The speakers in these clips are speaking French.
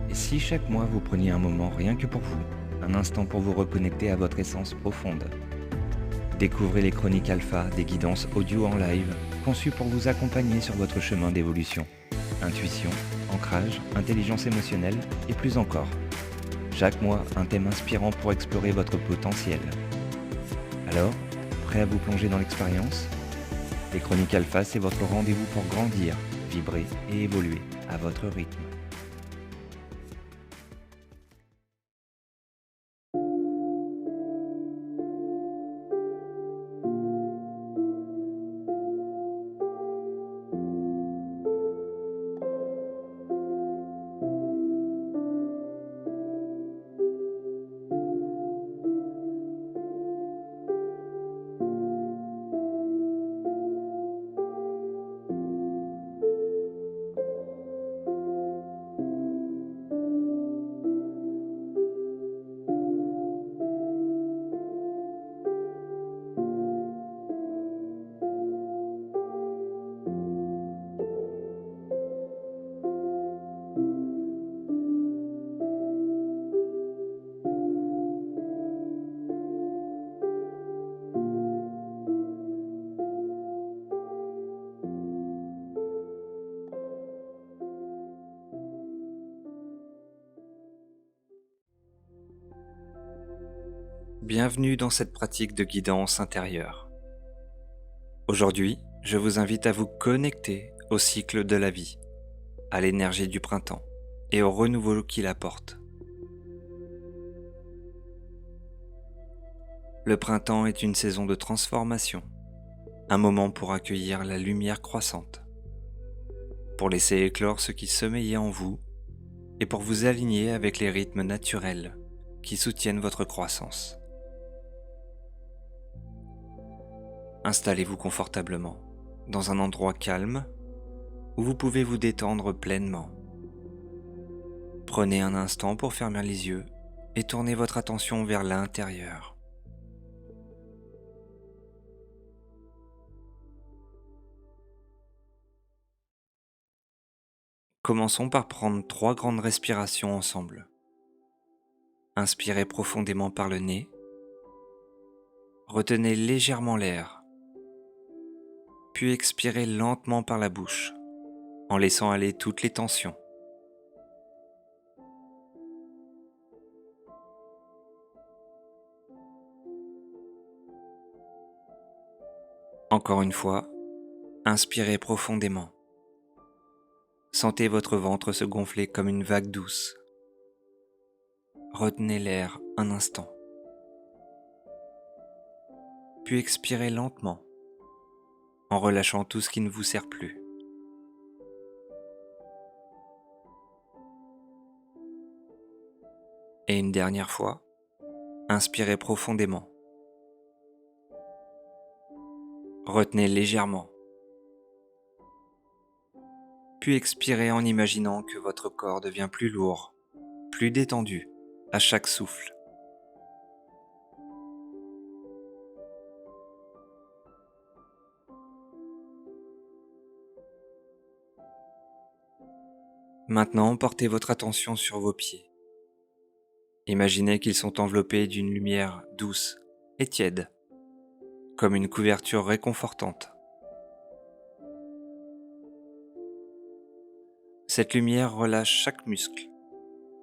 Et si chaque mois vous preniez un moment rien que pour vous, un instant pour vous reconnecter à votre essence profonde? Découvrez les chroniques alpha, des guidances audio en live, conçues pour vous accompagner sur votre chemin d'évolution. Intuition, ancrage, intelligence émotionnelle et plus encore. Chaque mois, un thème inspirant pour explorer votre potentiel. Alors, prêt à vous plonger dans l'expérience? Les chroniques alpha, c'est votre rendez-vous pour grandir, vibrer et évoluer à votre rythme. Bienvenue dans cette pratique de guidance intérieure. Aujourd'hui, je vous invite à vous connecter au cycle de la vie, à l'énergie du printemps et au renouveau qu'il apporte. Le printemps est une saison de transformation, un moment pour accueillir la lumière croissante, pour laisser éclore ce qui sommeillait en vous et pour vous aligner avec les rythmes naturels qui soutiennent votre croissance. Installez-vous confortablement dans un endroit calme où vous pouvez vous détendre pleinement. Prenez un instant pour fermer les yeux et tournez votre attention vers l'intérieur. Commençons par prendre 3 grandes respirations ensemble. Inspirez profondément par le nez, retenez légèrement l'air, puis expirez lentement par la bouche, en laissant aller toutes les tensions. Encore une fois, inspirez profondément. Sentez votre ventre se gonfler comme une vague douce. Retenez l'air un instant, puis expirez lentement, en relâchant tout ce qui ne vous sert plus. Et une dernière fois, inspirez profondément. Retenez légèrement, puis expirez en imaginant que votre corps devient plus lourd, plus détendu à chaque souffle. Maintenant, portez votre attention sur vos pieds. Imaginez qu'ils sont enveloppés d'une lumière douce et tiède, comme une couverture réconfortante. Cette lumière relâche chaque muscle,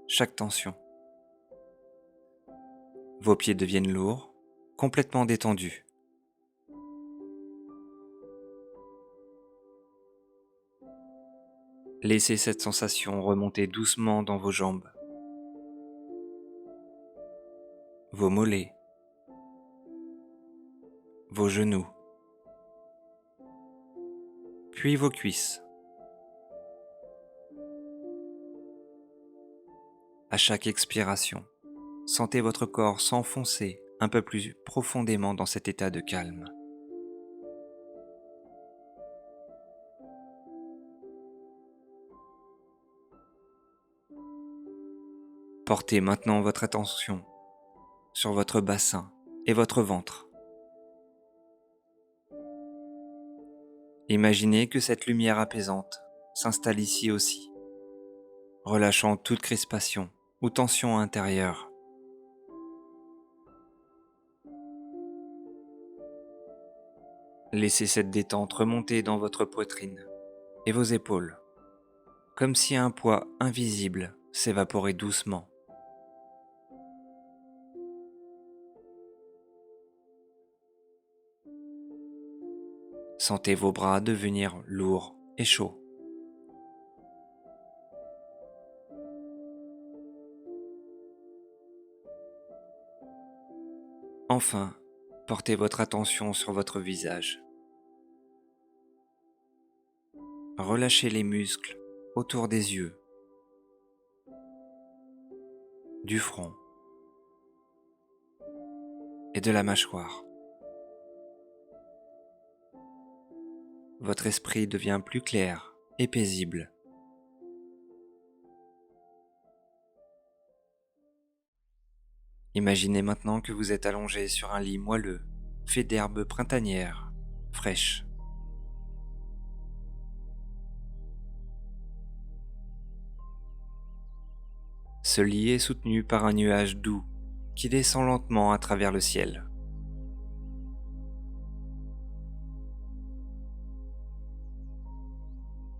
chaque tension. Vos pieds deviennent lourds, complètement détendus. Laissez cette sensation remonter doucement dans vos jambes, vos mollets, vos genoux, puis vos cuisses. À chaque expiration, sentez votre corps s'enfoncer un peu plus profondément dans cet état de calme. Portez maintenant votre attention sur votre bassin et votre ventre. Imaginez que cette lumière apaisante s'installe ici aussi, relâchant toute crispation ou tension intérieure. Laissez cette détente remonter dans votre poitrine et vos épaules, comme si un poids invisible s'évaporait doucement. Sentez vos bras devenir lourds et chauds. Enfin, portez votre attention sur votre visage. Relâchez les muscles autour des yeux, du front et de la mâchoire. Votre esprit devient plus clair et paisible. Imaginez maintenant que vous êtes allongé sur un lit moelleux, fait d'herbes printanières, fraîches. Ce lit est soutenu par un nuage doux qui descend lentement à travers le ciel.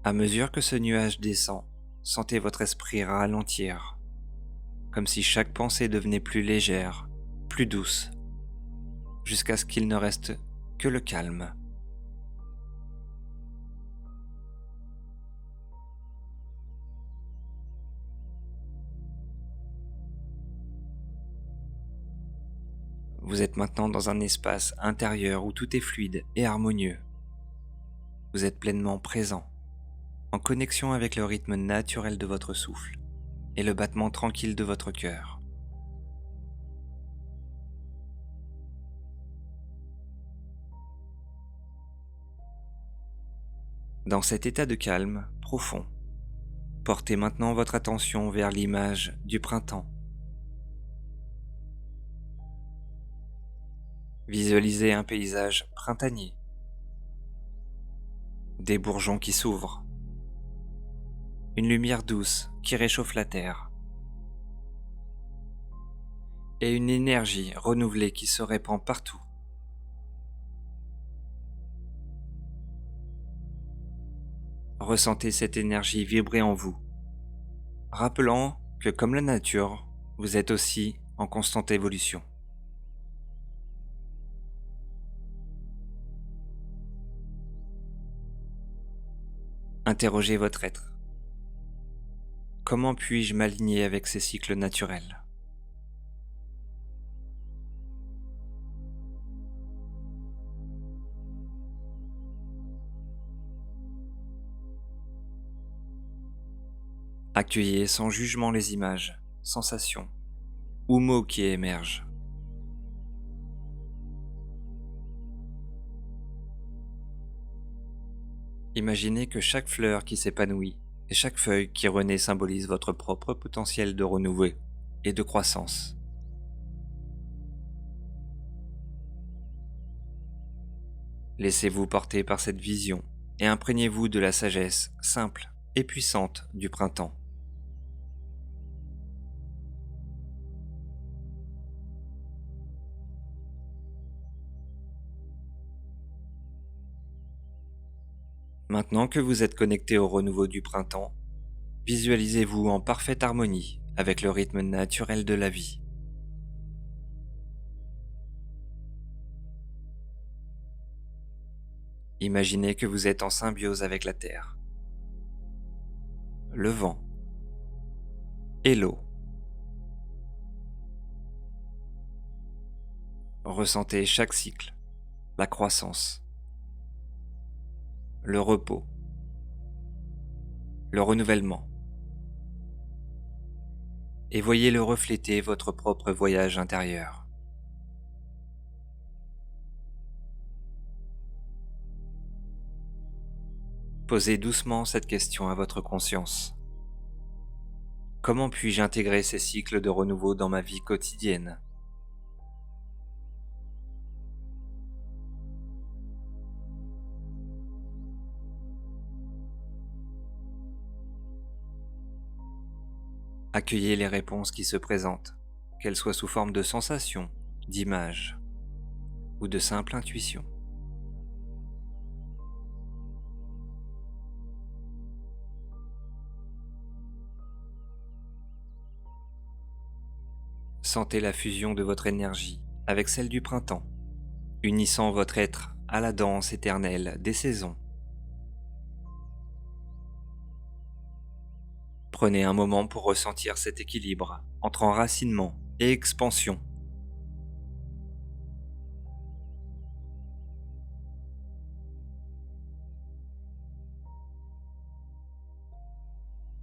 À mesure que ce nuage descend, sentez votre esprit ralentir, comme si chaque pensée devenait plus légère, plus douce, jusqu'à ce qu'il ne reste que le calme. Vous êtes maintenant dans un espace intérieur où tout est fluide et harmonieux. Vous êtes pleinement présent, en connexion avec le rythme naturel de votre souffle et le battement tranquille de votre cœur. Dans cet état de calme profond, portez maintenant votre attention vers l'image du printemps. Visualisez un paysage printanier, des bourgeons qui s'ouvrent, une lumière douce qui réchauffe la terre, et une énergie renouvelée qui se répand partout. Ressentez cette énergie vibrer en vous, rappelant que comme la nature, vous êtes aussi en constante évolution. Interrogez votre être. Comment puis-je m'aligner avec ces cycles naturels ? Accueillez sans jugement les images, sensations ou mots qui émergent. Imaginez que chaque fleur qui s'épanouit et chaque feuille qui renaît symbolise votre propre potentiel de renouveau et de croissance. Laissez-vous porter par cette vision et imprégnez-vous de la sagesse simple et puissante du printemps. Maintenant que vous êtes connecté au renouveau du printemps, visualisez-vous en parfaite harmonie avec le rythme naturel de la vie. Imaginez que vous êtes en symbiose avec la terre, le vent et l'eau. Ressentez chaque cycle, la croissance, le repos, le renouvellement, et voyez-le refléter votre propre voyage intérieur. Posez doucement cette question à votre conscience. Comment puis-je intégrer ces cycles de renouveau dans ma vie quotidienne ? Accueillez les réponses qui se présentent, qu'elles soient sous forme de sensations, d'images ou de simple intuition. Sentez la fusion de votre énergie avec celle du printemps, unissant votre être à la danse éternelle des saisons. Prenez un moment pour ressentir cet équilibre entre enracinement et expansion.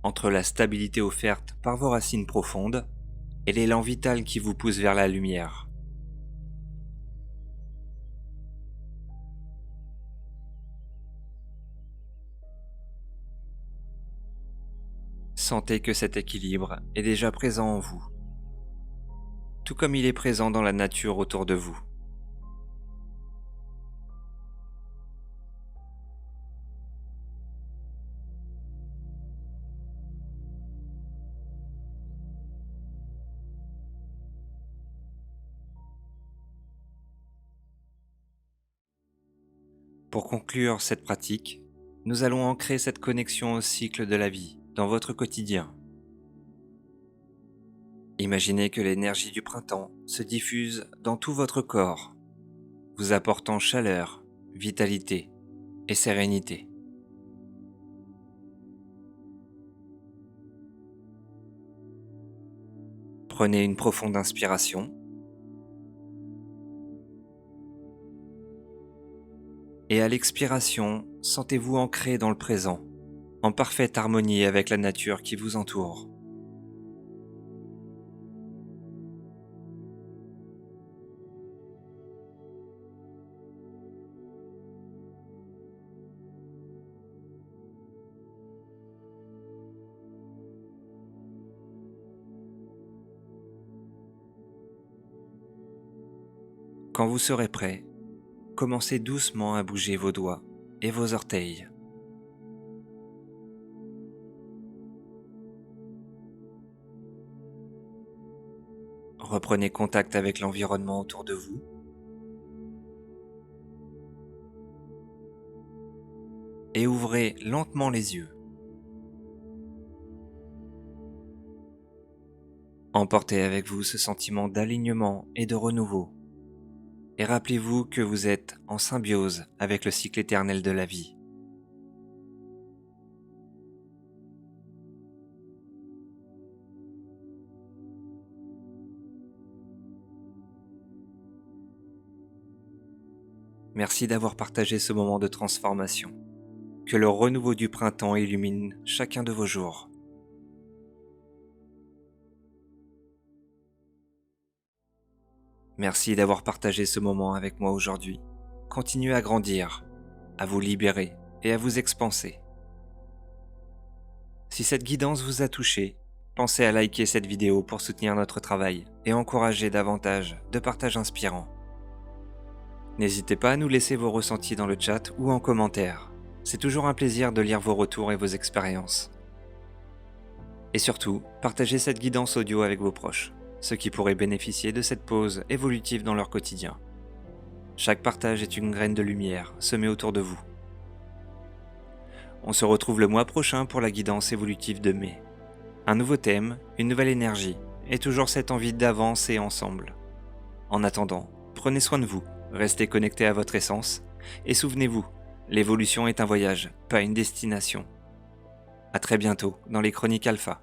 Entre la stabilité offerte par vos racines profondes et l'élan vital qui vous pousse vers la lumière. Sentez que cet équilibre est déjà présent en vous, tout comme il est présent dans la nature autour de vous. Pour conclure cette pratique, nous allons ancrer cette connexion au cycle de la vie dans votre quotidien. Imaginez que l'énergie du printemps se diffuse dans tout votre corps, vous apportant chaleur, vitalité et sérénité. Prenez une profonde inspiration et à l'expiration, sentez-vous ancré dans le présent, en parfaite harmonie avec la nature qui vous entoure. Quand vous serez prêt, commencez doucement à bouger vos doigts et vos orteils. Reprenez contact avec l'environnement autour de vous. Et ouvrez lentement les yeux. Emportez avec vous ce sentiment d'alignement et de renouveau. Et rappelez-vous que vous êtes en symbiose avec le cycle éternel de la vie. Merci d'avoir partagé ce moment de transformation. Que le renouveau du printemps illumine chacun de vos jours. Merci d'avoir partagé ce moment avec moi aujourd'hui. Continuez à grandir, à vous libérer et à vous expanser. Si cette guidance vous a touché, pensez à liker cette vidéo pour soutenir notre travail et encourager davantage de partages inspirants. N'hésitez pas à nous laisser vos ressentis dans le chat ou en commentaire. C'est toujours un plaisir de lire vos retours et vos expériences. Et surtout, partagez cette guidance audio avec vos proches, ceux qui pourraient bénéficier de cette pause évolutive dans leur quotidien. Chaque partage est une graine de lumière semée autour de vous. On se retrouve le mois prochain pour la guidance évolutive de mai. Un nouveau thème, une nouvelle énergie, et toujours cette envie d'avancer ensemble. En attendant, prenez soin de vous, restez connectés à votre essence, et souvenez-vous, l'évolution est un voyage, pas une destination. À très bientôt dans les Chroniques Alpha.